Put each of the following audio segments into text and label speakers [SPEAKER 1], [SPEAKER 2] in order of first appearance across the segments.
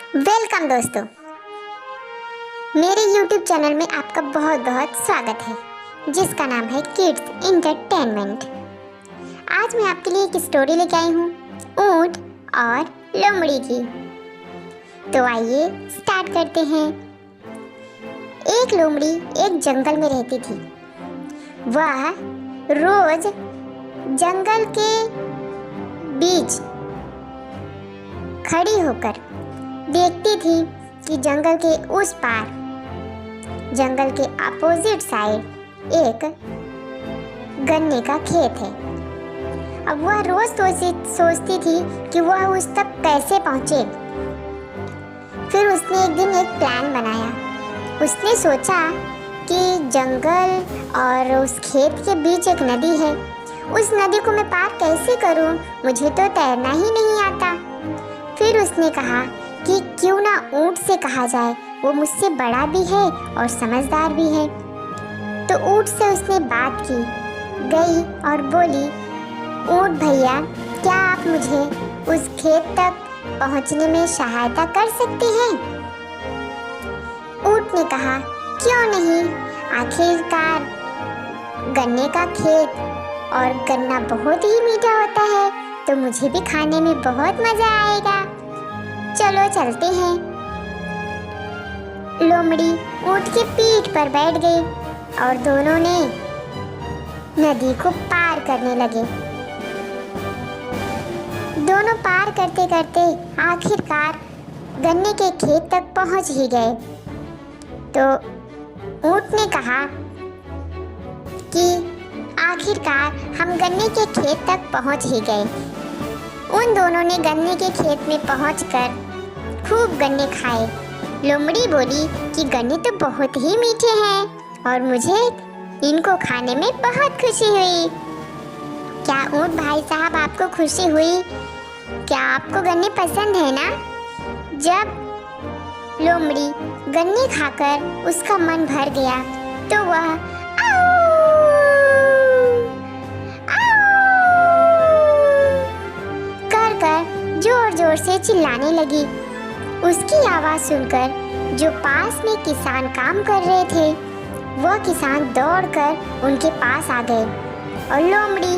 [SPEAKER 1] Welcome दोस्तों, मेरे YouTube channel में आपका बहुत बहुत स्वागत है जिसका नाम है किड्स इंटरटेनमेंट। आज मैं आपके लिए एक स्टोरी लेके आई हूँ ऊंट और लोमड़ी की। तो आइए स्टार्ट करते हैं। एक लोमड़ी एक जंगल में रहती थी। वह रोज जंगल के बीच खड़ी होकर देखती थी कि जंगल के उस पार, जंगल के अपोजिट साइड एक गन्ने का खेत है। अब वह रोज सोचती थी कि वह उस तक कैसे पहुंचे। फिर उसने एक दिन एक प्लान बनाया। उसने सोचा कि जंगल और उस खेत के बीच एक नदी है, उस नदी को मैं पार कैसे करूं? मुझे तो तैरना ही नहीं आता। फिर उसने कहा कि क्यों ना ऊंट से कहा जाए, वो मुझसे बड़ा भी है और समझदार भी है। तो ऊंट से उसने बात की, गई और बोली, ऊंट भैया, क्या आप मुझे उस खेत तक पहुंचने में सहायता कर सकते हैं? ऊंट ने कहा, क्यों नहीं, आखिरकार गन्ने का खेत और गन्ना बहुत ही मीठा होता है, तो मुझे भी खाने में बहुत मजा आएगा। चलो चलते हैं। लोमड़ी ऊंट की पीठ पर बैठ गई और दोनों ने नदी को पार करने लगे। दोनों पार करते करते आखिरकार गन्ने के खेत तक पहुंच ही गए। तो ऊंट ने कहा कि आखिरकार हम गन्ने के खेत तक पहुंच ही गए। उन दोनों ने गन्ने के खेत में पहुंचकर खूब गन्ने खाए। लोमड़ी बोली कि गन्ने तो बहुत ही मीठे हैं और मुझे इनको खाने में बहुत खुशी हुई। क्या ऊंट भाई साहब, आपको खुशी हुई? क्या आपको गन्ने पसंद है ना? जब लोमड़ी गन्ने खाकर उसका मन भर गया तो वह जोर जोर से चिल्लाने लगी। उसकी आवाज सुनकर जो पास में किसान काम कर रहे थे, वह किसान दौड़कर उनके पास आ गए और लोमड़ी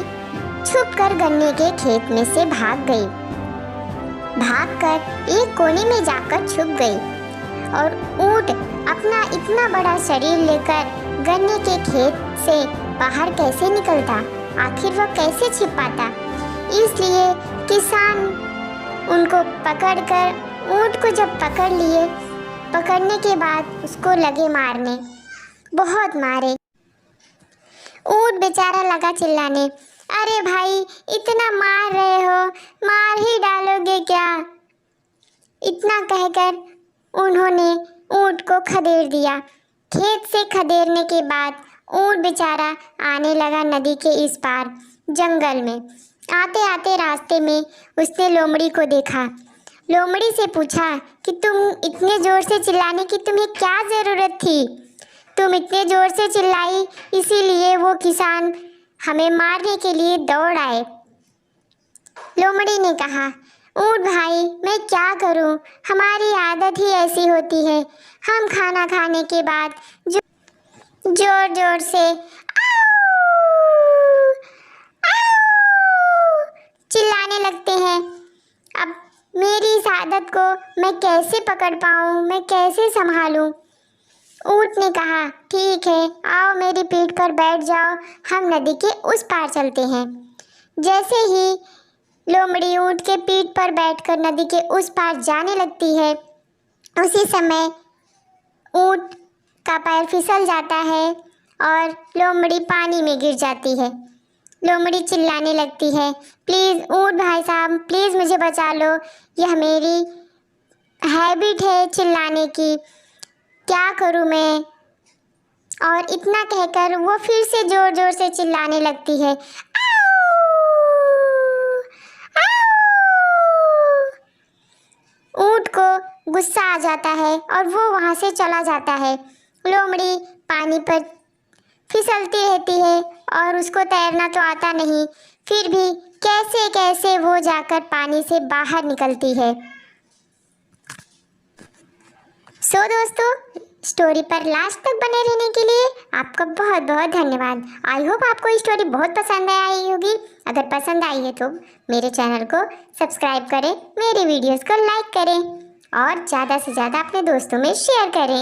[SPEAKER 1] छुपकर गन्ने के खेत में से भाग गई। भागकर एक कोने में जाकर छुप गई और ऊंट अपना इतना बड़ा शरीर लेकर गन्ने के खेत से बाहर कैसे निकलता? आखिर वह कैसे छिपाता? इसलिए किसान उनको पकड़कर, ऊंट को जब पकड़ लिए, पकड़ने के बाद उसको लगे मारने, बहुत मारे। ऊंट बेचारा लगा चिल्लाने, अरे भाई, इतना मार रहे हो, मार ही डालोगे क्या? इतना कहकर उन्होंने ऊंट को खदेड़ दिया। खेत से खदेड़ने के बाद ऊंट बेचारा आने लगा नदी के इस पार जंगल में। आते आते रास्ते में उसने लोमड़ी को देखा। लोमड़ी से पूछा कि तुम इतने जोर से चिल्लाने की तुम्हें क्या ज़रूरत थी? तुम इतने जोर से चिल्लाई, इसीलिए वो किसान हमें मारने के लिए दौड़ आए। लोमड़ी ने कहा, ऊंट भाई, मैं क्या करूं? हमारी आदत ही ऐसी होती है। हम खाना खाने के बाद जोर जोर से चिल्लाने लगते हैं। अब मेरी इस आदत को मैं कैसे पकड़ पाऊँ, मैं कैसे संभालूँ? ऊंट ने कहा, ठीक है, आओ मेरी पीठ पर बैठ जाओ, हम नदी के उस पार चलते हैं। जैसे ही लोमड़ी ऊंट के पीठ पर बैठकर नदी के उस पार जाने लगती है, उसी समय ऊंट का पैर फिसल जाता है और लोमड़ी पानी में गिर जाती है। लोमड़ी चिल्लाने लगती है, प्लीज़ ऊंट भाई साहब, प्लीज़ मुझे बचा लो, यह मेरी हैबिट है चिल्लाने की, क्या करूं मैं? और इतना कहकर वो फिर से जोर जोर से चिल्लाने लगती है, ऊंट को गुस्सा आ जाता है और वो वहाँ से चला जाता है। लोमड़ी पानी पर फिसलती रहती है और उसको तैरना तो आता नहीं, फिर भी कैसे कैसे वो जाकर पानी से बाहर निकलती है। सो दोस्तों, स्टोरी पर लास्ट तक बने रहने के लिए आपका बहुत बहुत धन्यवाद। आई होप आपको ये स्टोरी बहुत पसंद आई होगी। अगर पसंद आई है तो मेरे चैनल को सब्सक्राइब करें, मेरी वीडियोस को लाइक करें और ज़्यादा से ज़्यादा अपने दोस्तों में शेयर करें।